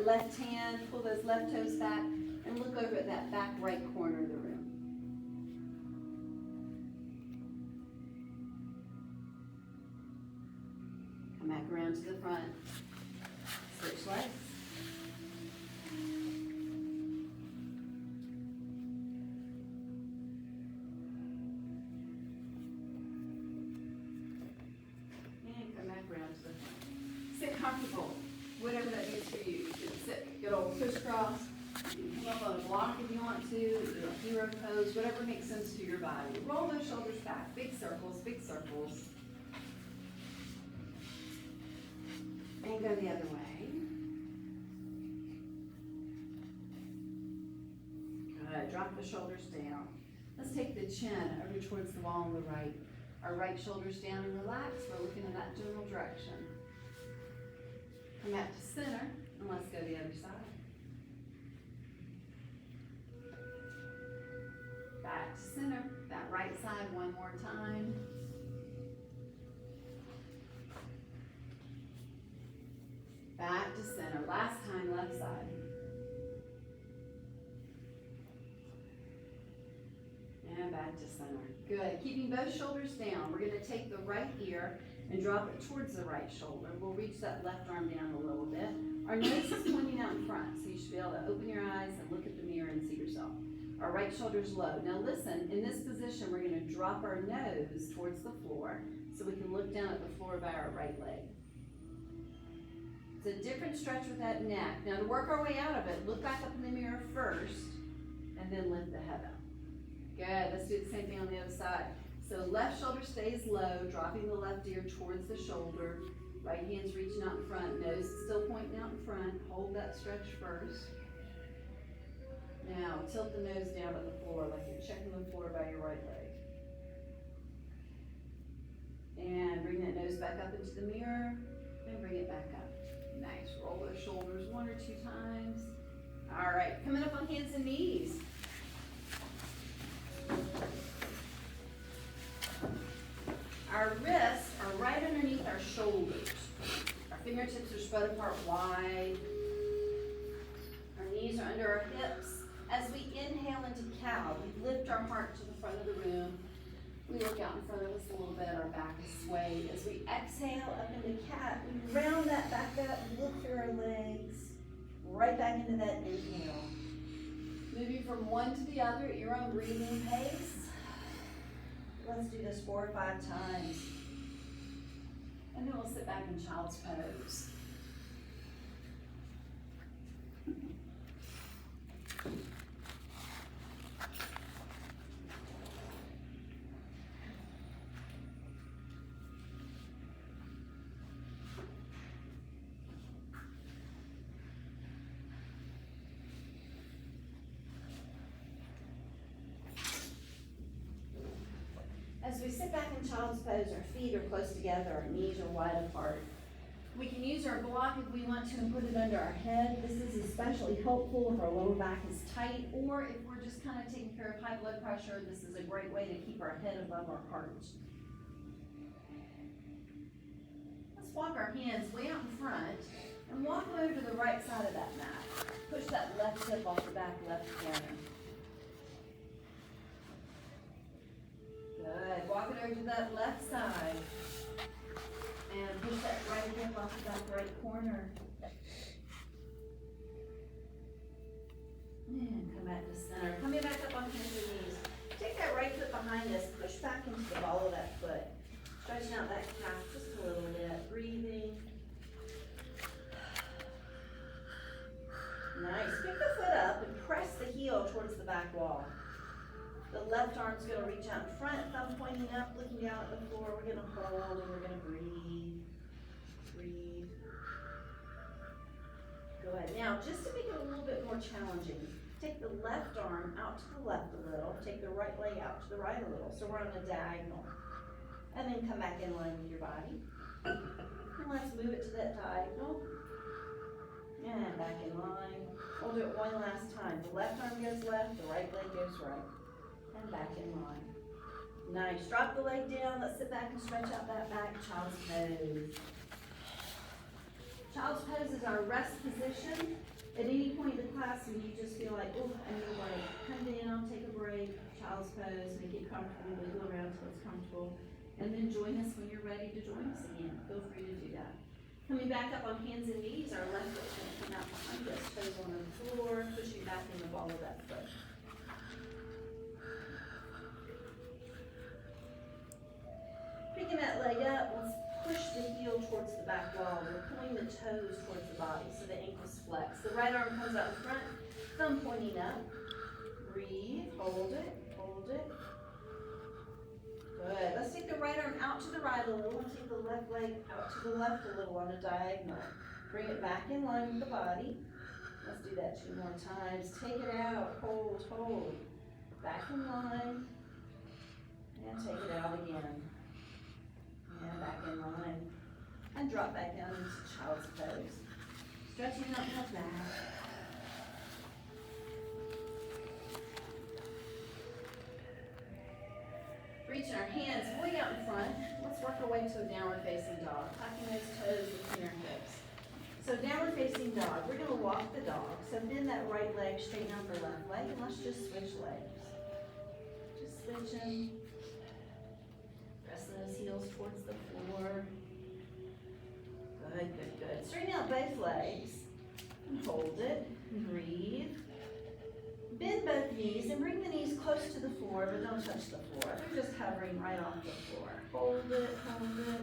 Left hand, pull those left toes back, and look over at that back right corner of the room. Come back around to the front. Switch legs. And come back around to the front. Sit comfortable, whatever that means for you. You can sit, good old crisscross. You can come up on a block if you want to, do a hero pose, whatever makes sense to your body. Roll those shoulders back, big circles, big circles. And go the other way. Good, drop the shoulders down. Let's take the chin over towards the wall on the right. Our right shoulder's down and relax. We're looking in that general direction. Come back to center, and let's go the other side. Back to center, that right side one more time. Back to center, last time, left side. And back to center. Good, keeping both shoulders down. We're gonna take the right ear and drop it towards the right shoulder. We'll reach that left arm down a little bit. Our nose is pointing out in front, so you should be able to open your eyes and look at the mirror and see yourself. Our right shoulder's low. Now listen, in this position, we're gonna drop our nose towards the floor so we can look down at the floor by our right leg. It's a different stretch with that neck. Now to work our way out of it, look back up in the mirror first, and then lift the head up. Good, let's do the same thing on the other side. So left shoulder stays low, dropping the left ear towards the shoulder. Right hand's reaching out in front, nose is still pointing out in front. Hold that stretch first. Now tilt the nose down to the floor like you're checking the floor by your right leg. And bring that nose back up into the mirror, and bring it back up. Nice, roll those shoulders 1 or 2 times. All right, coming up on hands and knees. Our wrists are right underneath our shoulders. Our fingertips are spread apart wide. Our knees are under our hips. As we inhale into cow, we lift our heart to the front of the room. We look out in front of us a little bit, our back is swayed. As we exhale up into cat, we round that back up, look through our legs, right back into that inhale. Moving from one to the other at your own breathing pace. Let's do this 4 or 5 times. And then we'll sit back in child's pose. As we sit back in child's pose, our feet are close together, our knees are wide apart. We can use our block if we want to and put it under our head. This is especially helpful if our lower back is tight, or if we're just kind of taking care of high blood pressure, this is a great way to keep our head above our heart. Let's walk our hands way out in front and walk over to the right side of that mat. Push that left hip off the back left corner. Good. Walk it over to that left side. And push that right hip off the back right corner. And come back to center. Coming back up on hands and knees. Take that right foot behind us. Push back into the ball of that foot. Stretching out that calf just a little bit. Breathing. Nice. Pick the foot up and press the heel towards the back wall. The left arm's going to reach out in front, thumb pointing up, looking down at the floor. We're going to hold and we're going to breathe. Breathe. Good. Now, just to make it a little bit more challenging, take the left arm out to the left a little, take the right leg out to the right a little, so we're on a diagonal. And then come back in line with your body. And let's move it to that diagonal. And back in line. We'll do it one last time. The left arm goes left, the right leg goes right. And back in line. Nice. Drop the leg down. Let's sit back and stretch out that back. Child's pose. Child's pose is our rest position. child's pose, make it comfortable, wiggle around till it's comfortable. And then join us when you're ready to join us again. Feel free to do that. Coming back up on hands and knees, our left foot's gonna come out behind us, toes on the floor, pushing back in the ball of that foot. Picking that leg up, let's push the heel towards the back wall. We're pulling the toes towards the body so the ankles flex. The right arm comes out in front, thumb pointing up. Breathe, hold it, hold it. Good. Let's take the right arm out to the right a little and take the left leg out to the left a little on a diagonal. Bring it back in line with the body. Let's do that 2 more times. Take it out, hold, hold. Back in line. And take it out again. And back in line. And drop back down into child's pose. Stretching up the back. Reaching our hands way out in front. Let's work our way to a downward facing dog. Tucking those toes between our hips. So downward facing dog, we're gonna walk the dog. So bend that right leg, straighten out the left leg, and let's just switch legs. Just switching. Pressing those heels towards the floor. Good, good, good. Straighten out both legs. And hold it, breathe. Bend both knees and bring the knees close to the floor, but don't touch the floor. They're just hovering right off the floor. Hold it, hold it.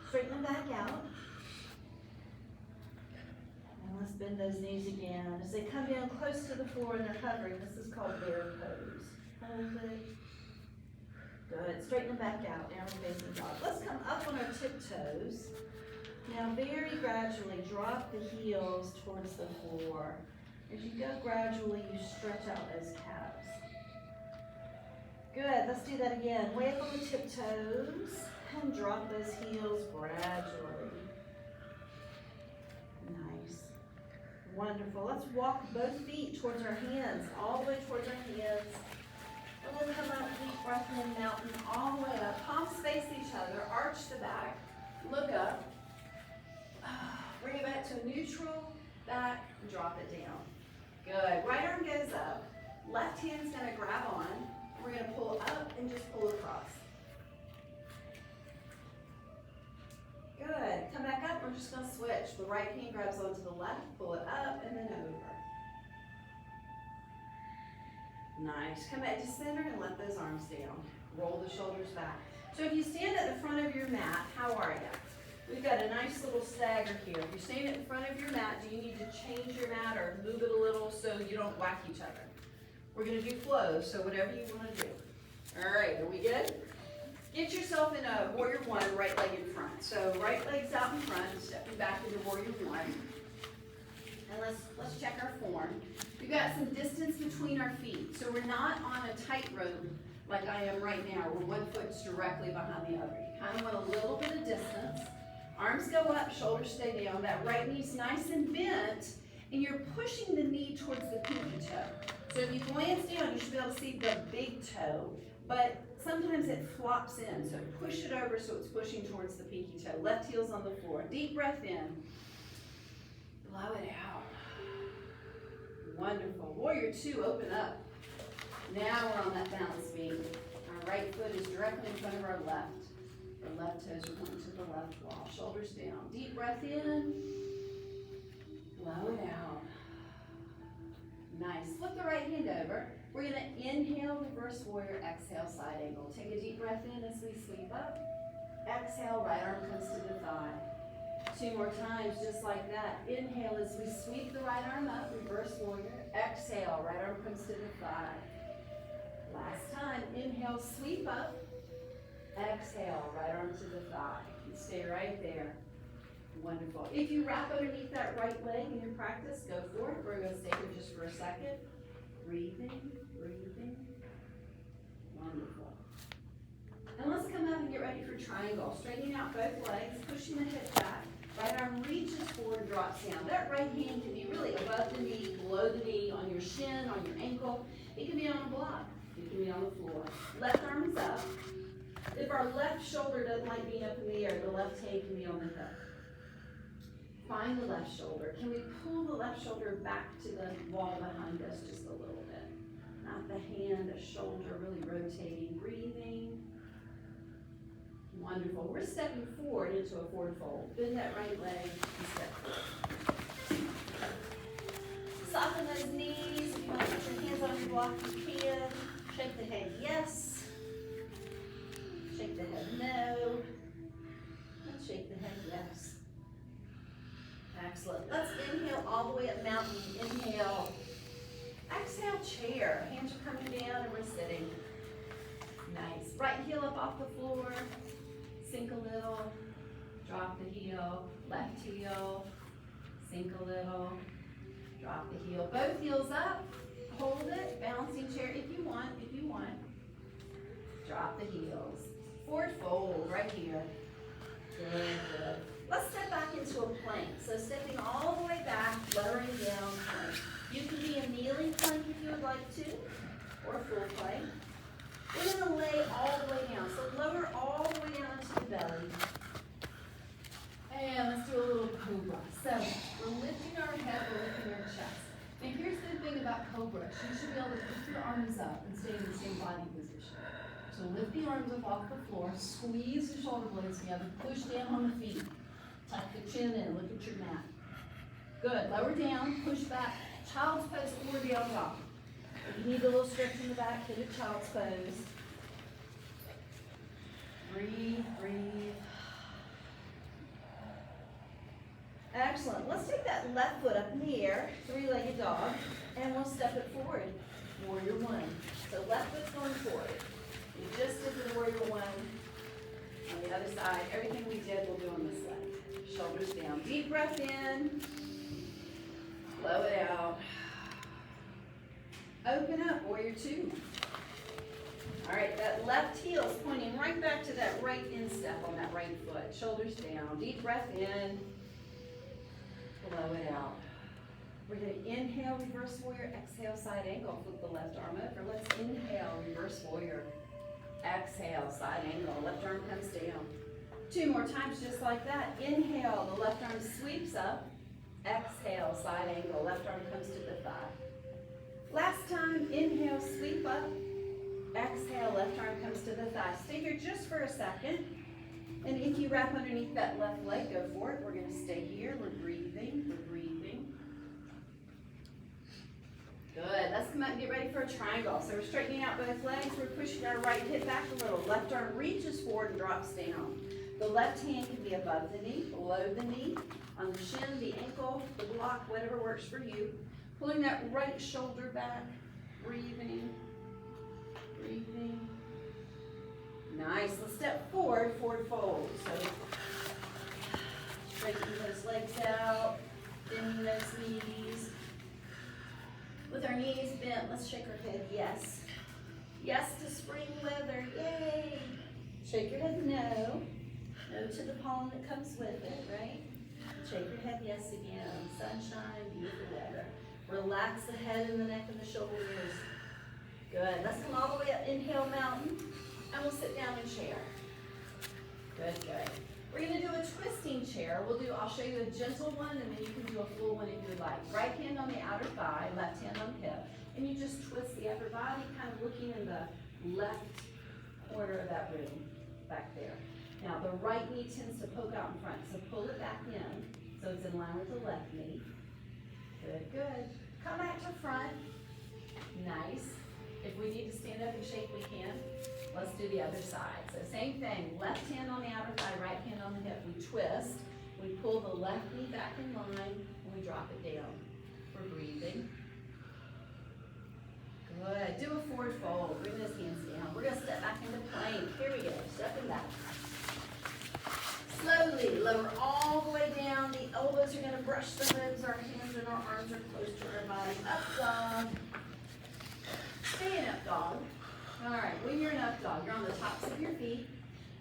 Straighten them back out. And let's bend those knees again. As they come down close to the floor and they're hovering, this is called bear pose. Hold it. Good. Straighten them back out, downward facing dog. Let's come up on our tiptoes. Now very gradually drop the heels towards the floor. As you go gradually, you stretch out those calves. Good, let's do that again. Way up on the tiptoes and drop those heels gradually. Nice. Wonderful. Let's walk both feet towards our hands, all the way towards our hands. And we'll come up, deep breath in, mountain, all the way up. Palms face each other, arch the back, look up. Bring it back to a neutral, back, and drop it down. Good. Right arm goes up. Left hand's gonna grab on. We're gonna pull up and just pull across. Good. Come back up. We're just gonna switch. The right hand grabs onto the left, pull it up, and then over. Nice. Come back to center and let those arms down. Roll the shoulders back. So if you stand at the front of your mat, how are you? We've got a nice little stagger here. If you're standing in front of your mat, do you need to change your mat or move it a little so you don't whack each other? We're gonna do flows, so whatever you wanna do. All right, are we good? Get yourself in a warrior one, right leg in front. So right leg's out in front, stepping back into warrior one. And let's check our form. We've got some distance between our feet. So we're not on a tightrope like I am right now, where one foot's directly behind the other. You kind of want a little bit of distance. Arms go up, shoulders stay down. That right knee's nice and bent, and you're pushing the knee towards the pinky toe. So if you glance down, you should be able to see the big toe, but sometimes it flops in. So push it over so it's pushing towards the pinky toe. Left heel's on the floor. Deep breath in. Blow it out. Wonderful. Warrior two, open up. Now we're on that balance beam. Our right foot is directly in front of our left. The left toes are pointing to the left wall. Shoulders down. Deep breath in. Blow it out. Nice. Flip the right hand over. We're going to inhale, reverse warrior, exhale, side angle. Take a deep breath in as we sweep up. Exhale, right arm comes to the thigh. 2 more times, just like that. Inhale as we sweep the right arm up, reverse warrior. Exhale, right arm comes to the thigh. Last time, inhale, sweep up. Exhale, right arm to the thigh. And stay right there. Wonderful. If you wrap underneath that right leg in your practice, go for it. We're going to stay here just for a second. Breathing, breathing. Wonderful. And let's come up and get ready for triangle. Straightening out both legs, pushing the hip back. Right arm reaches forward, drops down. That right hand can be really above the knee, below the knee, on your shin, on your ankle. It can be on a block. It can be on the floor. Left arm is up. If our left shoulder doesn't like being up in the air, the left hand can be on the hip. Find the left shoulder. Can we pull the left shoulder back to the wall behind us just a little bit? Not the hand, the shoulder, really rotating, breathing. Wonderful. We're stepping forward into a forward fold. Bend that right leg and step forward. Soften those knees. If you want to put your hands on your block, you can. Shake the head, yes. Shake the head, no. And shake the head, yes. Excellent. Let's inhale all the way up mountain. Inhale. Exhale, chair. Hands are coming down and we're sitting. Nice. Right heel up off the floor. Sink a little. Drop the heel. Left heel. Sink a little. Drop the heel. Both heels up. Hold it. Balancing chair if you want. If you want. Drop the heels. Forward fold right here. Good, good. Let's step back into a plank. So stepping all the way back, lowering down plank. You can be a kneeling plank if you would like to, or a full plank. We're going to lay all the way down. So lower all the way down into the belly. And let's do a little cobra. So we're lifting our head, we're lifting our chest. Now here's the thing about cobras. You should be able to lift your arms up and stay in the same body position. So lift the arms up off the floor, squeeze the shoulder blades together, push down on the feet. Tuck the chin in, look at your mat. Good, lower down, push back. Child's pose or down dog. If you need a little stretch in the back, get a child's pose. Breathe, breathe. Excellent. Let's take that left foot up in the air, three-legged dog, and we'll step it forward. Warrior one. So left foot's going forward. We just did the warrior one. On the other side, everything we did, we'll do on this leg. Shoulders down. Deep breath in. Blow it out. Open up, warrior two. All right, that left heel is pointing right back to that right instep on that right foot. Shoulders down. Deep breath in. Blow it out. We're going to inhale, reverse warrior. Exhale, side angle. Flip the left arm over. Let's inhale, reverse warrior. Exhale, side angle. Left arm comes down. Two more times just like that. Inhale, the left arm sweeps up. Exhale, side angle. Left arm comes to the thigh. Last time, inhale, sweep up. Exhale, left arm comes to the thigh. Stay here just for a second. And if you wrap underneath that left leg, go for it. We're going to stay here. We're breathing. We're breathing. Good. Let's come up and get ready for a triangle. So we're straightening out both legs. We're pushing our right hip back a little. Left arm reaches forward and drops down. The left hand can be above the knee, below the knee, on the shin, the ankle, the block, whatever works for you. Pulling that right shoulder back. Breathing. Breathing. Nice. Let's step forward, forward fold. So straightening those legs out, bending those knees. With our knees bent, let's shake our head, yes. Yes to spring leather, yay. Shake your head, no. No to the pollen that comes with it, right? Shake your head, yes again. Sunshine, beautiful weather. Relax the head and the neck and the shoulders. Good. Let's come all the way up. Inhale, mountain. And we'll sit down in chair. Good, good. We're going to do a twisting chair. I'll show you a gentle one, and then you can do a full one if you like. Right hand on the outer thigh, left hand on the hip. And you just twist the upper body, kind of looking in the left corner of that room, back there. Now, the right knee tends to poke out in front, so pull it back in, so it's in line with the left knee. Good, good. Come back to front. Nice. If we need to stand up and shake, we can. Let's do the other side. So same thing, left hand on the outer thigh, right hand on the hip. We twist, we pull the left knee back in line, and we drop it down. We're breathing. Good. Do a forward fold. Bring those hands down. We're going to step back into plank. Here we go. Stepping back. Slowly lower all the way down. The elbows are going to brush the ribs. Our hands and our arms are close to our body. Up dog. Stay in up dog. All right, when you're in up dog, you're on the tops of your feet.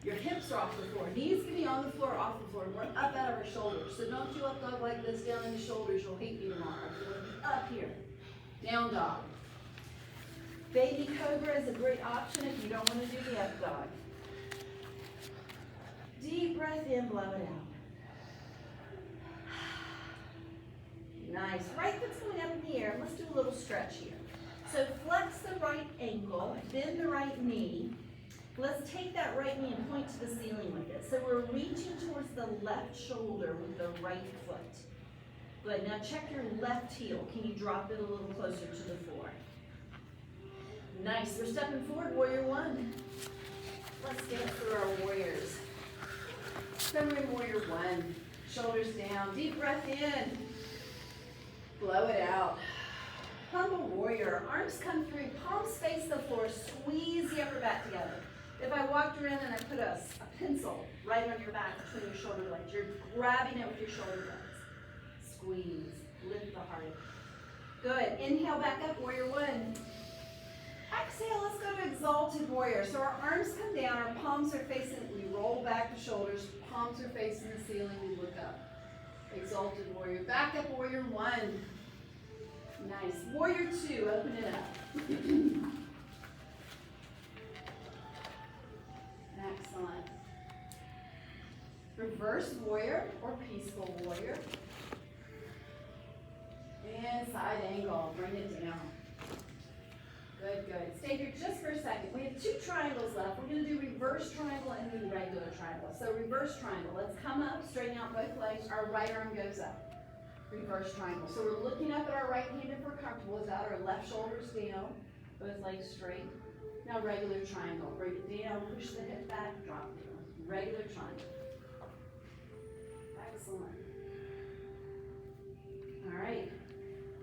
Your hips are off the floor. Knees can be on the floor, off the floor. We're up out of our shoulders. So don't do up dog like this down in the shoulders. You'll hate me tomorrow. You want to be up here. Down dog. Baby cobra is a great option if you don't want to do the up dog. Deep breath in, blow it out. Nice. Right foot's going up in the air. Let's do a little stretch here. So flex the right ankle, bend the right knee. Let's take that right knee and point to the ceiling with it. So we're reaching towards the left shoulder with the right foot. Good, now check your left heel. Can you drop it a little closer to the floor? Nice, we're stepping forward, warrior one. Let's get through our warriors. So we're in warrior one. Shoulders down, deep breath in. Blow it out. Humble warrior, arms come through, palms face the floor, squeeze the upper back together. If I walked around and I put a pencil right on your back between your shoulder blades, you're grabbing it with your shoulder blades. Squeeze, lift the heart. Good, inhale back up, warrior one. Exhale, let's go to exalted warrior. So our arms come down, our palms are facing, we roll back the shoulders, palms are facing the ceiling, we look up. Exalted warrior, back up warrior one. Nice, warrior two, open it up. Excellent. Reverse warrior or peaceful warrior. And side angle, bring it down. Good, good. Stay here just for a second. We have two triangles left. We're going to do reverse triangle and then regular triangle. So reverse triangle. Let's come up, straighten out both legs. Our right arm goes up. Reverse triangle. So we're looking up at our right hand if we're comfortable with that. Our left shoulder's down, both legs straight. Now regular triangle. Bring it down, push the hip back, drop down. Regular triangle. Excellent. All right.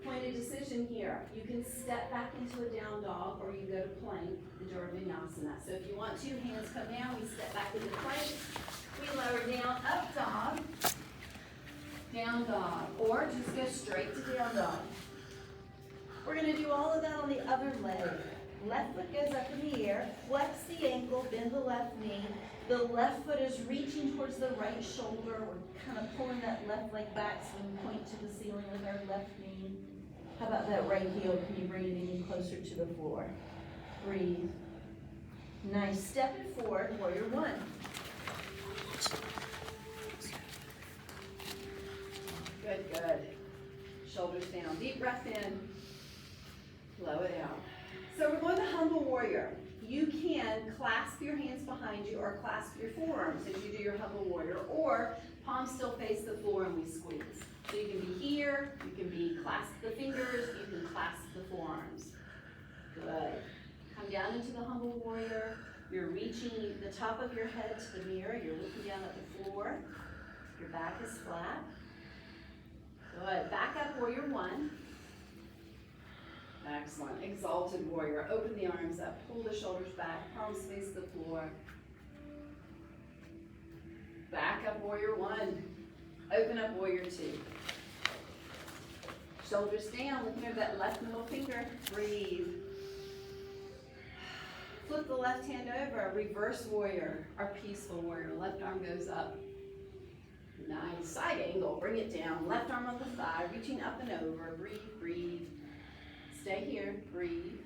Pointed decision here. You can step back into a down dog or you can go to plank, the Urdhva Vinyasana. So if you want to, hands come down, we step back into plank. We lower down, up dog, down dog, or just go straight to down dog. We're going to do all of that on the other leg. Left foot goes up in the air, flex the ankle, bend the left knee. The left foot is reaching towards the right shoulder. We're kind of pulling that left leg back so we point to the ceiling with our left knee. How about that right heel? Can you bring it any closer to the floor? Breathe. Nice. Step it forward, warrior one. Good, good. Shoulders down. Deep breath in. Blow it out. So we're going to humble warrior. You can clasp your hands behind you or clasp your forearms as you do your humble warrior, or palms still face the floor and we squeeze. So you can be here, you can be clasp the fingers, you can clasp the forearms. Good. Come down into the humble warrior. You're reaching the top of your head to the mirror. You're looking down at the floor. Your back is flat. Good. Back up, warrior one. Excellent. Exalted warrior. Open the arms up. Pull the shoulders back. Palms face the floor. Back up, warrior one. Open up, warrior two. Shoulders down. Looking over that left middle finger. Breathe. Flip the left hand over. Reverse warrior. Our peaceful warrior. Left arm goes up. Nice. Side angle. Bring it down. Left arm on the thigh. Reaching up and over. Breathe, breathe. Stay here. Breathe.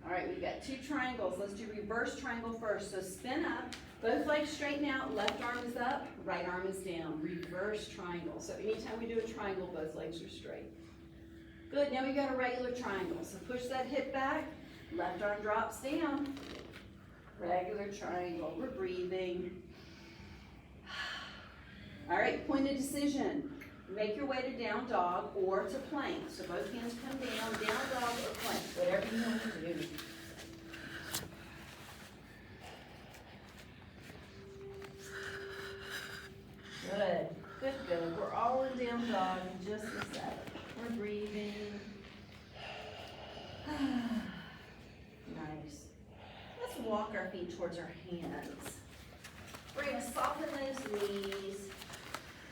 All right, we've got two triangles. Let's do reverse triangle first. So spin up. Both legs straighten out. Left arm is up. Right arm is down. Reverse triangle. So anytime we do a triangle, both legs are straight. Good. Now we've got a regular triangle. So push that hip back. Left arm drops down. Regular triangle. We're breathing. All right, point of decision. Make your way to down dog or to plank. So both hands come down, down dog or plank, whatever you want to do. Good, good, good. We're all in down dog in just a second. We're breathing. Nice. Let's walk our feet towards our hands. We're going to soften those knees.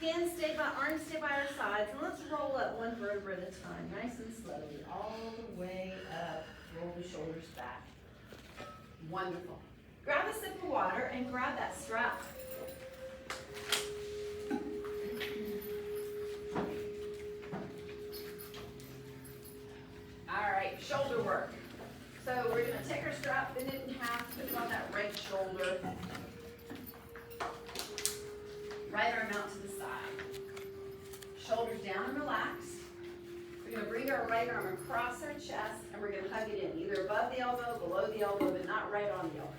Hands stay by, arms stay by our sides, and let's roll up one vertebra at a time, nice and slowly, all the way up. Roll the shoulders back. Wonderful. Grab a sip of water and grab that strap. All right, shoulder work. So we're going to take our strap, bend it in half, put it on that right shoulder. Right arm out to the side. Shoulders down and relaxed. We're We're gonna bring our right arm across our chest and we're gonna hug it in, either above the elbow, below the elbow, but not right on the elbow.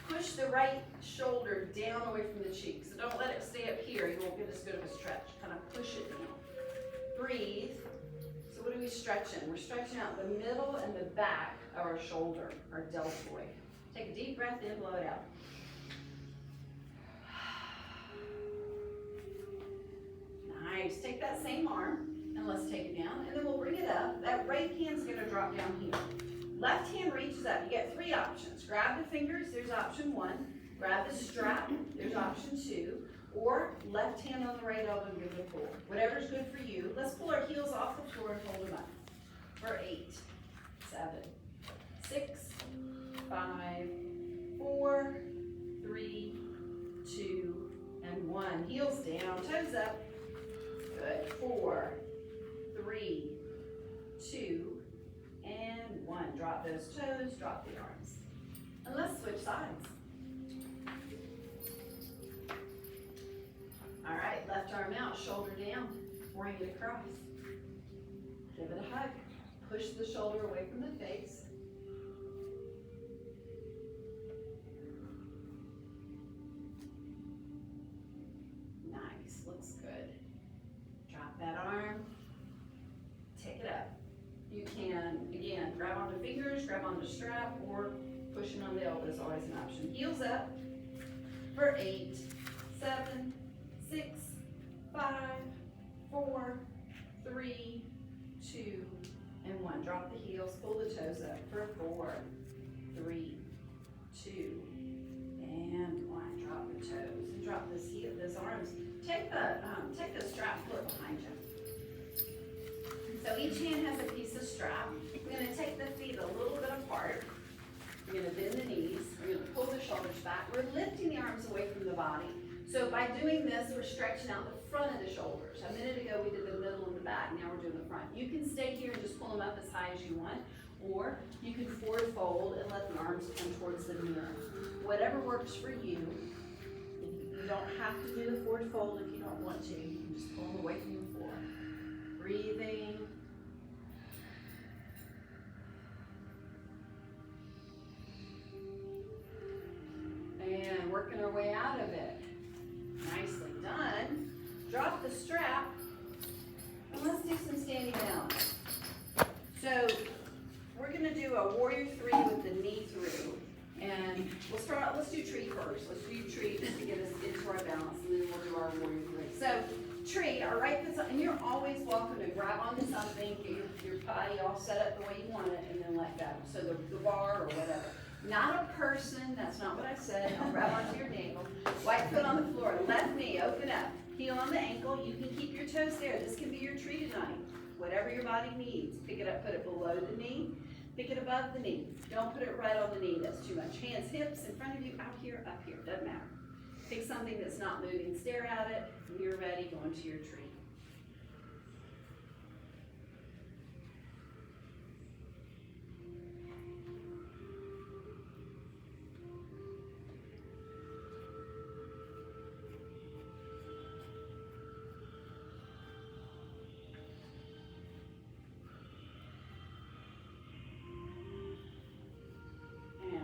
Push the right shoulder down away from the cheek. So don't let it stay up here. You won't get as good of a stretch. Kind of push it down. Breathe. So what are we stretching? We're stretching out the middle and the back of our shoulder, our deltoid. Take a deep breath in, blow it out. Nice. Take that same arm and let's take it down. And then we'll bring it up. That right hand's gonna drop down here. Left hand reaches up. You get three options. Grab the fingers, there's option one. Grab the strap, there's option two. Or left hand on the right elbow and give it a pull. Whatever's good for you. Let's pull our heels off the floor and hold them up. For 8, 7, 6, 5, 4, 3, 2, and 1. Heels down, toes up. Good. 4, 3, 2, and 1. Drop those toes, drop the arms. And let's switch sides. All right, left arm out, shoulder down, bring it across. Give it a hug. Push the shoulder away from the face. Nice, looks good. Drop that arm, take it up. You can, again, grab onto fingers, grab onto strap, or pushing on the elbow is always an option. Heels up for 8, 7, 6, 5, 4, 3, 2, and 1. Drop the heels, pull the toes up for 4, 3, 2, and 1. Drop the toes and drop this heel, those arms. Take the strap, pull it behind you. So each hand has a piece of strap. We're going to take the feet a little bit apart. We're going to bend the knees. We're going to pull the shoulders back. We're lifting the arms away from the body. So by doing this, we're stretching out the front of the shoulders. A minute ago, we did the middle and the back. Now we're doing the front. You can stay here and just pull them up as high as you want, or you can forward fold and let the arms come towards the mirror. Whatever works for you. You don't have to do the forward fold if you don't want to. You can just pull them away from the floor. Breathing. And working our way out of it. Nicely done. Drop the strap. And let's do some standing balance. So we're going to do a warrior 3 with the knee through. And let's do tree first. Let's do tree just to get us into our balance, and then we'll do our warrior 3. So tree, our right foot's, and you're always welcome to grab onto something, get your body all set up the way you want it, and then let go. So the bar or whatever. Not a person, that's not what I said. I'll grab onto your navel. Right foot on the floor, left knee, open up. Heel on the ankle, you can keep your toes there. This can be your tree tonight. Whatever your body needs. Pick it up, put it below the knee. Pick it above the knee. Don't put it right on the knee, that's too much. Hands, hips, in front of you, out here, up here, doesn't matter. Pick something that's not moving, stare at it. When you're ready, go into your tree.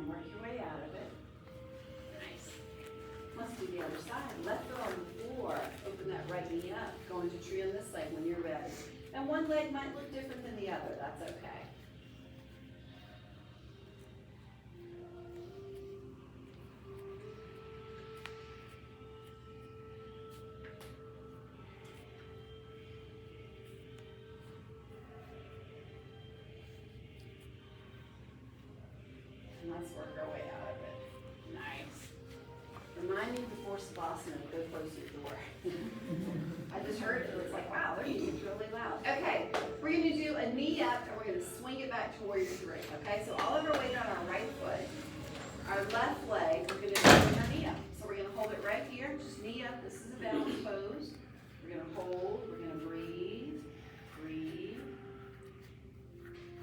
Work your way out of it. Nice. Let's do the other side. Left foot on the floor. Open that right knee up. Go into tree on this leg when you're ready. And one leg might look different than the other. That's okay. Let's work our way out of it. Nice. Remind me before Savasana to go close your door. I just heard it. It was like, wow, their music's really loud. Okay, we're going to do a knee up and we're going to swing it back to warrior 3. Okay, so all of our weight on our right foot. Our left leg, we're going to do our knee up. So we're going to hold it right here. Just knee up. This is a balance pose. We're going to hold. We're going to breathe. Breathe.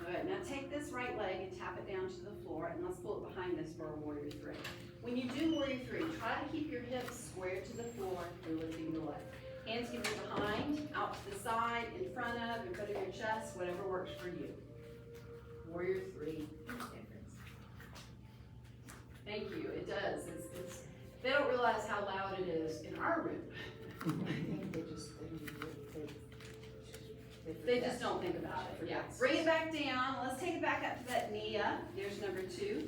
Good. Now take this right leg and tap it down to the floor, and let's pull it behind us for a warrior 3. When you do warrior 3, try to keep your hips square to the floor and lifting the leg. Hands can be behind, out to the side, in front of, in front of your chest, whatever works for you. Warrior 3. Thank you, it does. They don't realize how loud it is in our room. They just don't think about it, yeah. Bring it back down, let's take it back up to that knee up. There's number 2.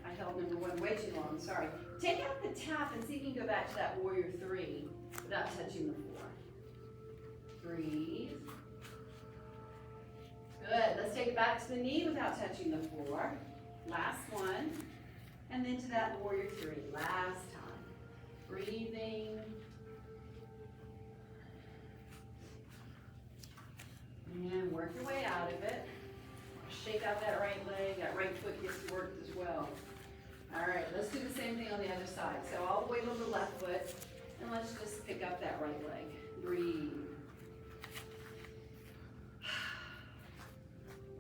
I held number 1 way too long, sorry. Take out the tap and see if you can go back to that warrior 3 without touching the floor. Breathe. Good, let's take it back to the knee without touching the floor. Last one. And then to that warrior 3, last time. Breathing. And work your way out of it. Shake out that right leg, that right foot gets worked as well. All right, let's do the same thing on the other side. So all the way to the left foot, and let's just pick up that right leg. Breathe.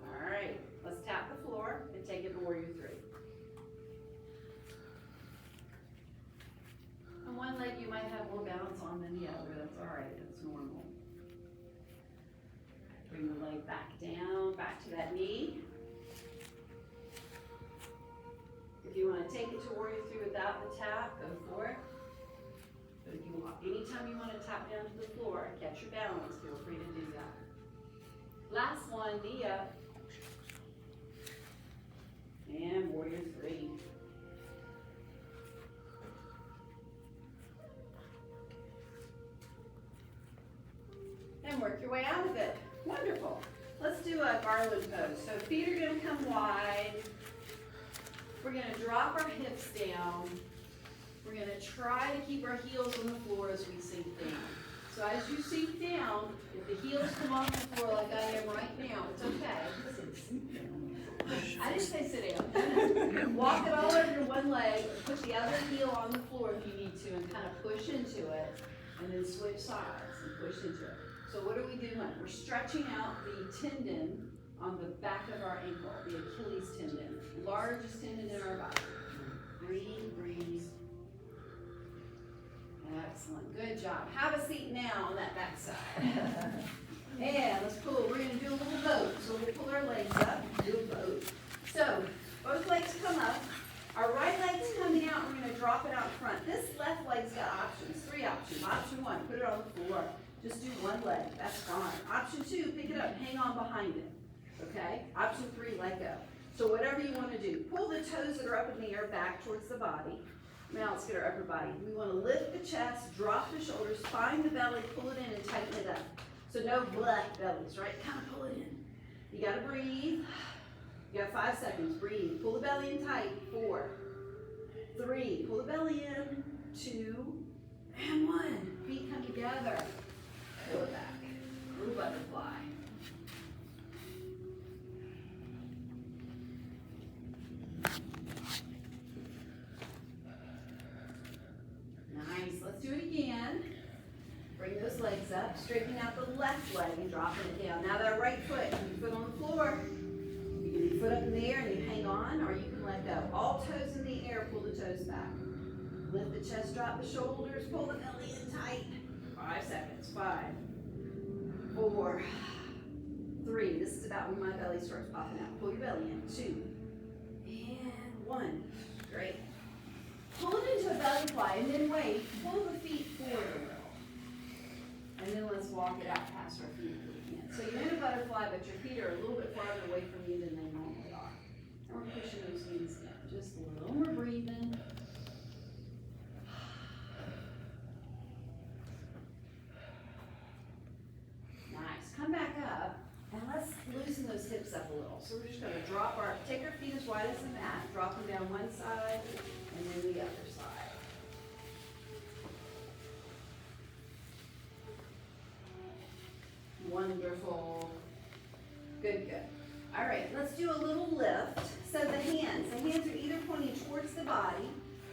All right, let's tap the floor and take it to warrior 3. And one leg you might have more balance on than the other. That's all right, that's normal. Bring the leg back down, back to that knee. If you want to take it to warrior 3 without the tap, go for it. But if you want, anytime you want to tap down to the floor and catch your balance, feel free to do that. Last one, knee up. And warrior 3. And work your way out of it. Wonderful. Let's do a garland pose. So feet are going to come wide. We're going to drop our hips down. We're going to try to keep our heels on the floor as we sink down. So as you sink down, if the heels come off the floor like I am right now, it's okay. I didn't say sit down. Walk it all over your one leg, put the other heel on the floor if you need to, and kind of push into it, and then switch sides and push into it. So what are we doing? We're stretching out the tendon on the back of our ankle, the Achilles tendon, largest tendon in our body. Breathe, breathe. Excellent, good job. Have a seat now on that back side. And let's pull, we're gonna do a little boat. So we'll pull our legs up, do a boat. So both legs come up. Our right leg's coming out, we're gonna drop it out front. This left leg's got options, 3 options. Option 1, put it on the floor. Just do one leg, that's fine. Option 2, pick it up, hang on behind it, okay? Option 3, let go. So whatever you wanna do, pull the toes that are up in the air back towards the body. Now let's get our upper body. We wanna lift the chest, drop the shoulders, find the belly, pull it in and tighten it up. So no black bellies, right? Kind of pull it in. You gotta breathe. You got 5 seconds, breathe. Pull the belly in tight, 4, 3, pull the belly in, 2, and 1. Feet come together. Pull it back. Little butterfly. Nice. Let's do it again. Bring those legs up. Straighten out the left leg and dropping it down. Now that right foot, your foot on the floor. You can your foot up in the air and you hang on, or you can let go. All toes in the air, pull the toes back. Lift the chest, drop the shoulders, pull the belly in tight. 5 seconds. 5, 4, 3. This is about when my belly starts popping out. Pull your belly in. 2, and 1. Great. Pull it into a butterfly and then wait. Pull the feet forward a little. And then let's walk it out past our feet if we can. So you're in a butterfly, but your feet are a little bit farther away from you than they normally are. And we're pushing those knees in just a little. We're breathing. Nice. Come back up and let's loosen those hips up a little. So we're just going to take our feet as wide as the mat, drop them down one side and then the other side. Wonderful. Good, good. All right, let's do a little lift. So the hands are either pointing towards the body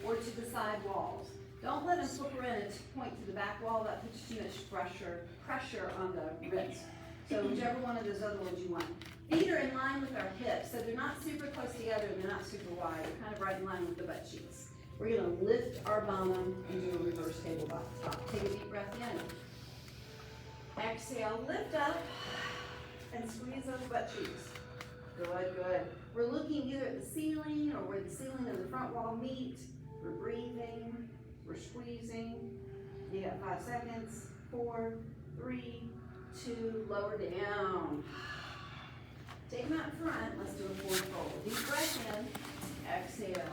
or to the side walls. Don't let them flip around and point to the back wall. That puts too much pressure on the wrist. So whichever one of those other ones you want. Feet are in line with our hips, so they're not super close together and they're not super wide. They're kind of right in line with the butt cheeks. We're gonna lift our bottom and do a reverse tabletop. Take a deep breath in. Exhale, lift up and squeeze those butt cheeks. Good, good. We're looking either at the ceiling or where the ceiling and the front wall meet. We're breathing, we're squeezing. You got 5 seconds. 4, 3, 2, lower down. Take them out front. Let's do a forward fold. Deep breath in, exhale.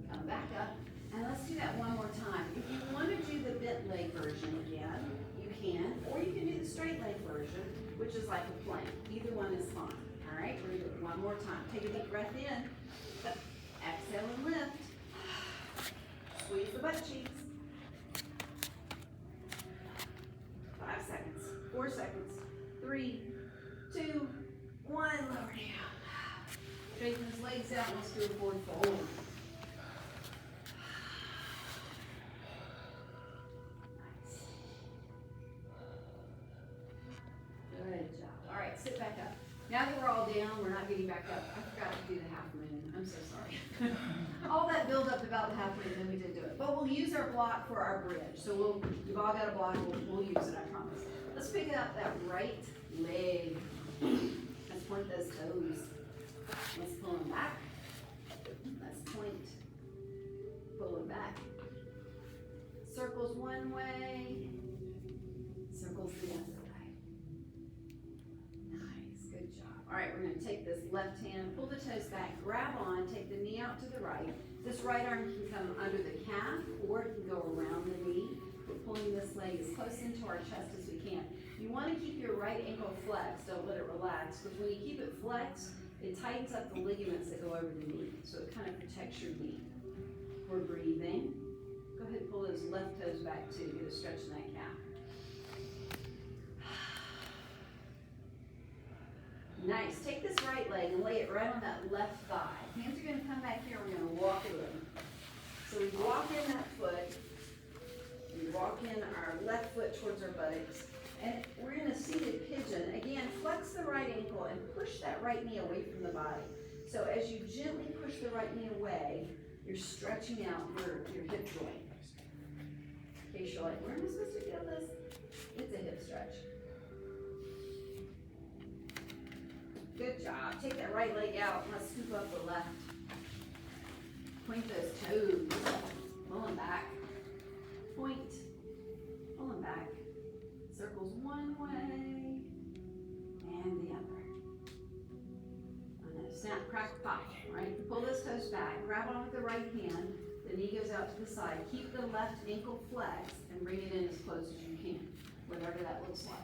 Come back up, and let's do that one more time. If you want to do the bent leg version again, you can, or you can do the straight leg version, which is like a plank. Either one is fine. All right, we're gonna do it one more time. Take a deep breath in, exhale and lift. Squeeze the butt cheeks. 5 seconds, 4 seconds, 3, 2, 1, lower down. Straighten those legs out, let's do a forward fold. Nice. Good job. All right, sit back up. Now that we're all down, we're not getting back up. I forgot to do the half moon. I'm so sorry. All that build up about the half moon, then we didn't do it. But we'll use our block for our bridge. So you've all got a block, we'll use it, I promise. Let's pick up that right leg. Let's point those toes. Let's pull them back. Let's point. Pull them back. Circles one way. Circles the other way. Nice, good job. All right, we're gonna take this left hand, pull the toes back, grab on, take the knee out to the right. This right arm can come under the calf or it can go around the knee. We're pulling this leg as close into our chest as we can. You want to keep your right ankle flexed, don't let it relax, because when you keep it flexed, it tightens up the ligaments that go over the knee, so it kind of protects your knee. We're breathing. Go ahead and pull those left toes back too, get a stretch in that calf. Nice, take this right leg and lay it right on that left thigh. Hands are gonna come back here, we're gonna walk it in. So we walk in that foot, we walk in our left foot towards our buttocks, and we're in a seated pigeon. Again, flex the right ankle and push that right knee away from the body. So as you gently push the right knee away, you're stretching out your hip joint. In case you're like, where am I supposed to feel this? It's a hip stretch. Good job. Take that right leg out. Let's scoop up the left. Point those toes. Pull them back. Point. Pull them back. Circles one way and the other. And then snap, crack, pop. Right? Pull those toes back. Grab on with the right hand. The knee goes out to the side. Keep the left ankle flexed and bring it in as close as you can, whatever that looks like.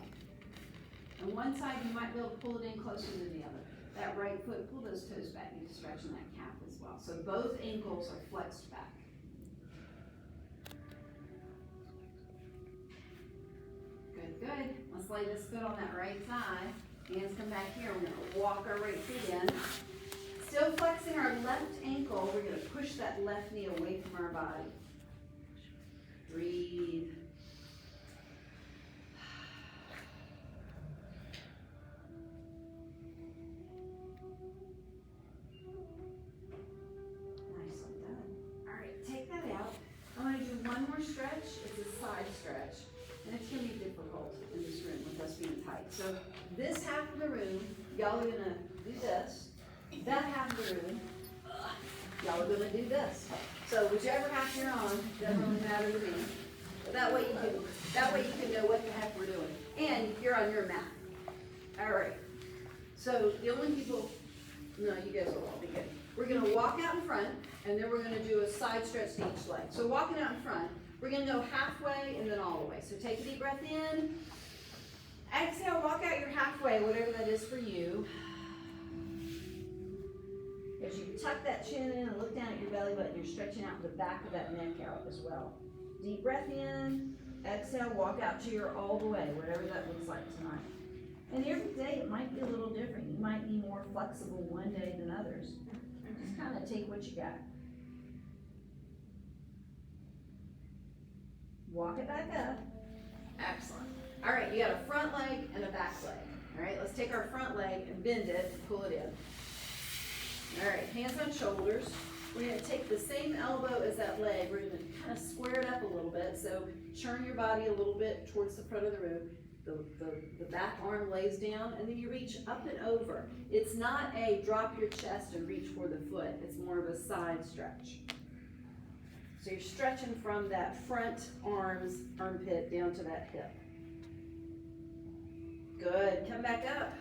On one side, you might be able to pull it in closer than the other. That right foot, pull those toes back. You can stretch in that calf as well. So both ankles are flexed back. Good, good. Let's lay this foot on that right thigh. Hands come back here. We're gonna walk our right foot in. Still flexing our left ankle. We're gonna push that left knee away from our body. Breathe. Stretch, it's a side stretch, and it's going to be difficult in this room with us being tight. So this half of the room, y'all are going to do this. That half of the room, y'all are going to do this. So whichever half you're on, doesn't really matter to me. But that way you can know what the heck we're doing. And you're on your mat. All right. So the only people, no, you guys will all be good. We're going to walk out in front, and then we're going to do a side stretch to each leg. So walking out in front, we're going to go halfway and then all the way. So take a deep breath in. Exhale, walk out your halfway, whatever that is for you. As you tuck that chin in and look down at your belly button, you're stretching out the back of that neck out as well. Deep breath in. Exhale, walk out to your all the way, whatever that looks like tonight. And every day it might be a little different. You might be more flexible one day than others. Just kind of take what you got. Walk it back up. Excellent. All right, you got a front leg and a back leg. All right, let's take our front leg and bend it and pull it in. All right, hands on shoulders. We're gonna take the same elbow as that leg, we're gonna kind of square it up a little bit, so turn your body a little bit towards the front of the room. The back arm lays down, and then you reach up and over. It's not a drop your chest and reach for the foot, it's more of a side stretch. So you're stretching from that front armpit down to that hip. Good, come back up.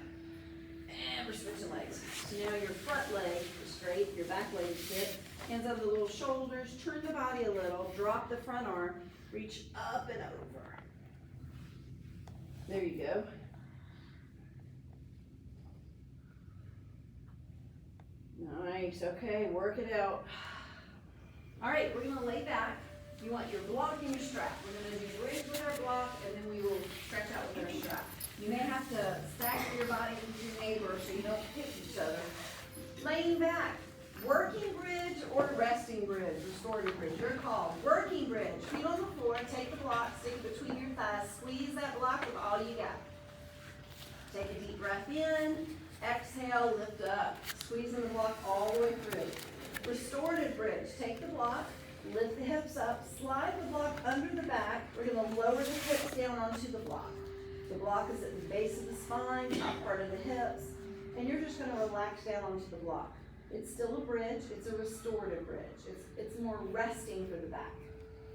And we're switching legs. So now your front leg is straight, your back leg is hip. Hands over the little shoulders, turn the body a little, drop the front arm, reach up and over. There you go. Nice, okay, work it out. All right, we're gonna lay back. You want your block and your strap. We're gonna do bridge with our block, and then we will stretch out with our strap. You may have to stagger your body with your neighbor so you don't hit each other. Laying back, working bridge or resting bridge, restorative bridge, your call. Working bridge, feet on the floor, take the block, stick it between your thighs, squeeze that block with all you got. Take a deep breath in, exhale, lift up, squeezing the block all the way through. Restorative bridge, take the block, lift the hips up, slide the block under the back. We're gonna lower the hips down onto the block. The block is at the base of the spine, top part of the hips, and you're just gonna relax down onto the block. It's still a bridge, it's a restorative bridge. It's more resting for the back.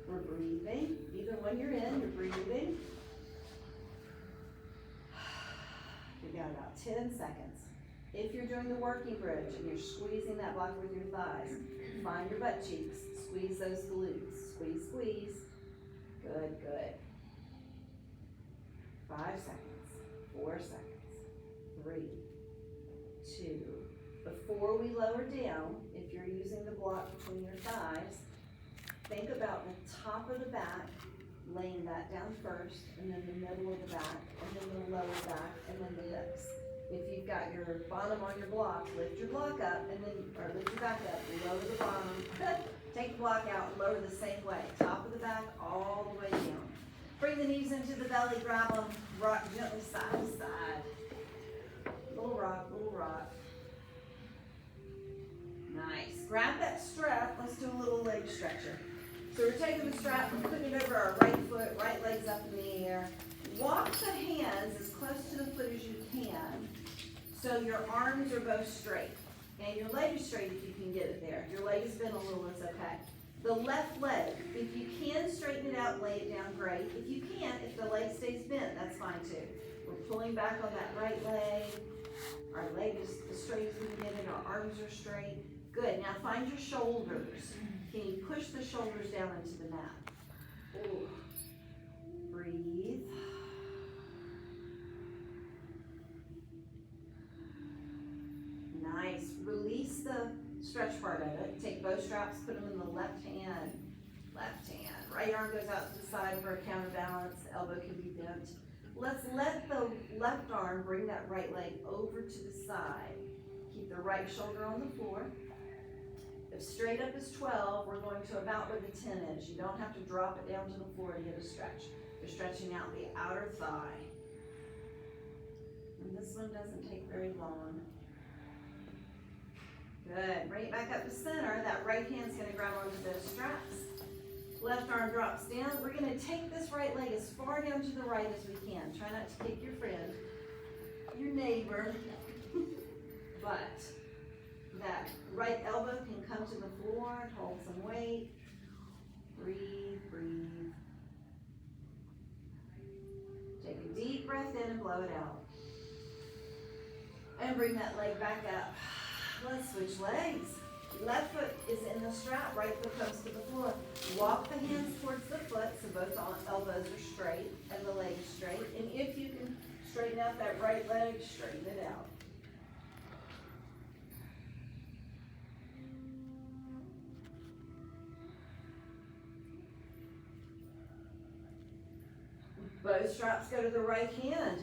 We're breathing, even when you're in, you're breathing. You got about 10 seconds. If you're doing the working bridge and you're squeezing that block with your thighs, find your butt cheeks, squeeze those glutes, squeeze, squeeze. Good, good. 5 seconds, 4 seconds, 3, 2. Before we lower down, if you're using the block between your thighs, think about the top of the back, laying that down first, and then the middle of the back, and then the lower back, and then the hips. If you've got your bottom on your block, lift your block up, and then, or lift your back up, lower the bottom, take the block out, and lower the same way. Top of the back, all the way down. Bring the knees into the belly, grab them, rock gently side to side. Little rock, little rock. Nice. Grab that strap, let's do a little leg stretcher. So we're taking the strap, we're putting it over our right foot, right leg's up in the air. Walk the hands as close to the foot as you can, so your arms are both straight. And your leg is straight if you can get it there. If your leg is bent a little, it's okay. The left leg, if you can straighten it out and lay it down, great. If you can't, if the leg stays bent, that's fine too. We're pulling back on that right leg. Our leg is as straight as we can get it, our arms are straight. Good, now find your shoulders. Can you push the shoulders down into the mat? Ooh. Breathe. Nice. Release the stretch part of it. Take both straps, put them in the left hand. Left hand. Right arm goes out to the side for a counterbalance. The elbow can be bent. Let's let the left arm bring that right leg over to the side. Keep the right shoulder on the floor. If straight up is 12, we're going to about where the 10 is. You don't have to drop it down to the floor to get a stretch. You're stretching out the outer thigh. And this one doesn't take very long. Good. Bring it back up to center. That right hand's going to grab onto those straps. Left arm drops down. We're going to take this right leg as far down to the right as we can. Try not to kick your friend, your neighbor. But that right elbow can come to the floor, hold some weight. Breathe, breathe. Take a deep breath in and blow it out. And bring that leg back up. Let's switch legs. Left foot is in the strap, right foot comes to the floor. Walk the hands towards the foot so both elbows are straight and the leg is straight. And if you can straighten out that right leg, straighten it out. Both straps go to the right hand.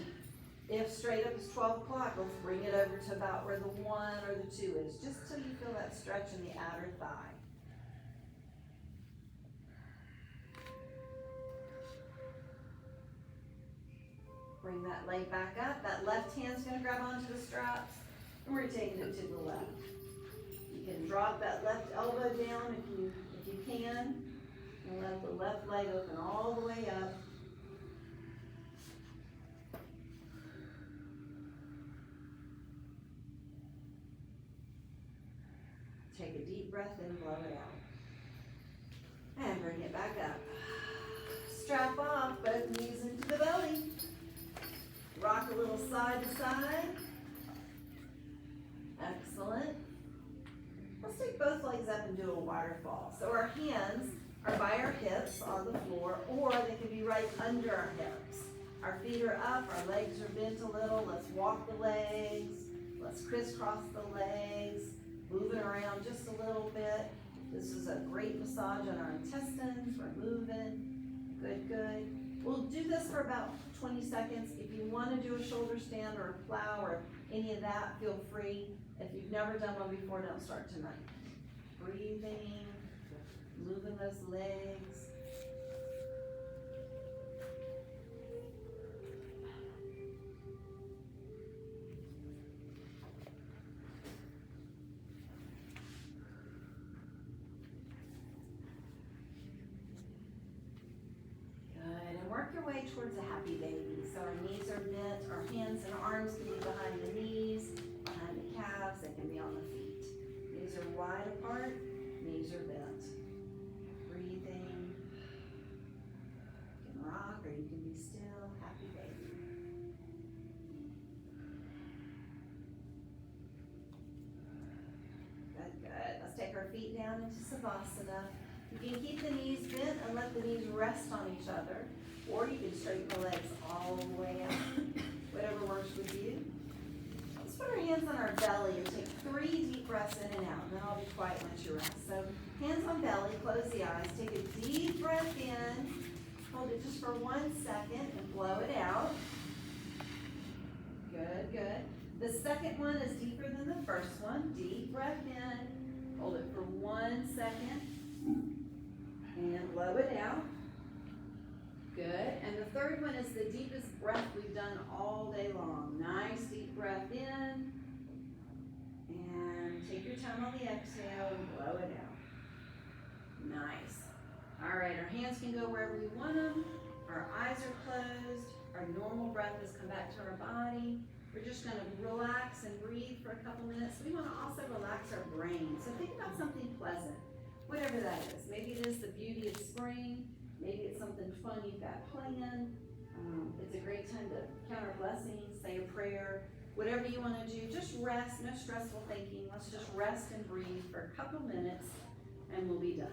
If straight up is 12 o'clock, let's bring it over to about where the 1 or the 2 is, just till you feel that stretch in the outer thigh. Bring that leg back up. That left hand's gonna grab onto the straps, and we're taking it to the left. You can drop that left elbow down if you can, and let the left leg open all the way up. Take a deep breath in, blow it out. And bring it back up. Strap off, both knees into the belly. Rock a little side to side. Excellent. Let's take both legs up and do a waterfall. So our hands are by our hips on the floor, or they can be right under our hips. Our feet are up, our legs are bent a little. Let's walk the legs. Let's crisscross the legs, moving around just a little bit. This is a great massage on our intestines. We're moving. Good, good. We'll do this for about 20 seconds. If you want to do a shoulder stand or a plow or any of that, feel free. If you've never done one before, don't start tonight. Breathing, moving those legs. Work your way towards a happy baby. So our knees are bent, our hands and arms can be behind the knees, behind the calves, they can be on the feet. Knees are wide apart, knees are bent. Breathing. You can rock or you can be still, happy baby. Good, good. Let's take our feet down into Savasana. You can keep the knees bent and let the knees rest on each other. Or you can straighten the legs all the way out, whatever works with you. Let's put our hands on our belly and take 3 deep breaths in and out, and then I'll be quiet once you rest. So hands on belly, close the eyes, take a deep breath in, hold it just for 1 second and blow it out. Good, good. The second one is deeper than the first one. Deep breath in, hold it for 1 second, and blow it out. Good, and the third one is the deepest breath we've done all day long. Nice deep breath in, and take your time on the exhale and blow it out. Nice. All right, our hands can go wherever we want them. Our eyes are closed. Our normal breath has come back to our body. We're just gonna relax and breathe for a couple minutes. We wanna also relax our brain. So think about something pleasant, whatever that is. Maybe it is the beauty of spring. Maybe it's something fun you've got planned. It's a great time to count our blessings, say a prayer, whatever you want to do. Just rest, no stressful thinking. Let's just rest and breathe for a couple minutes and we'll be done.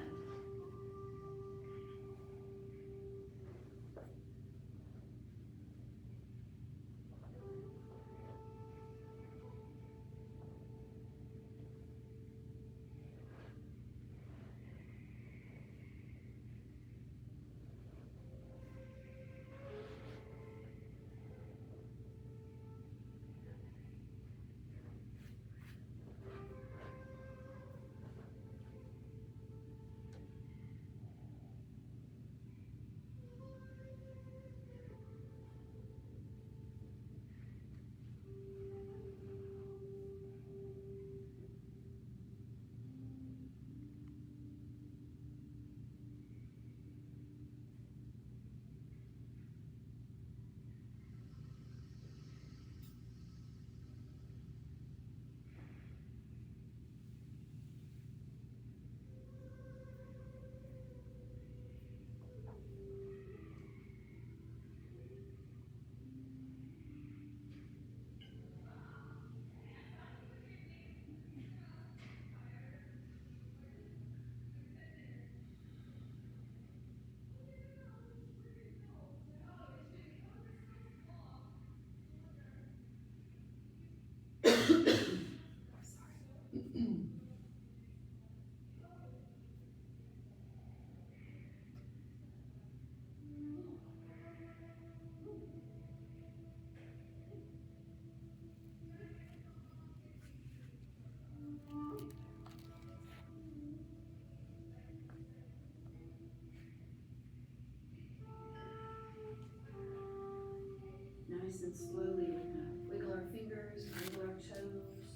Nice and slowly, we're gonna wiggle our fingers, wiggle our toes.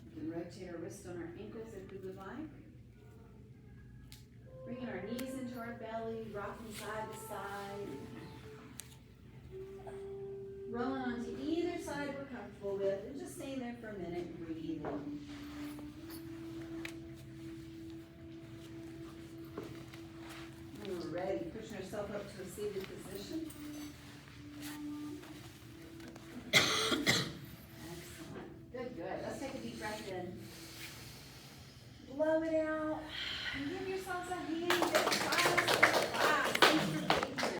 You can rotate our wrist on our ankles if we would like. Bringing our knees into our belly, rocking side to side. Rolling onto either side we're comfortable with, and just staying there for a minute, breathing. When we're ready, pushing ourselves up to a seated position. Excellent. Good, good. Let's take a deep breath in. Blow it out. And give yourselves a hand that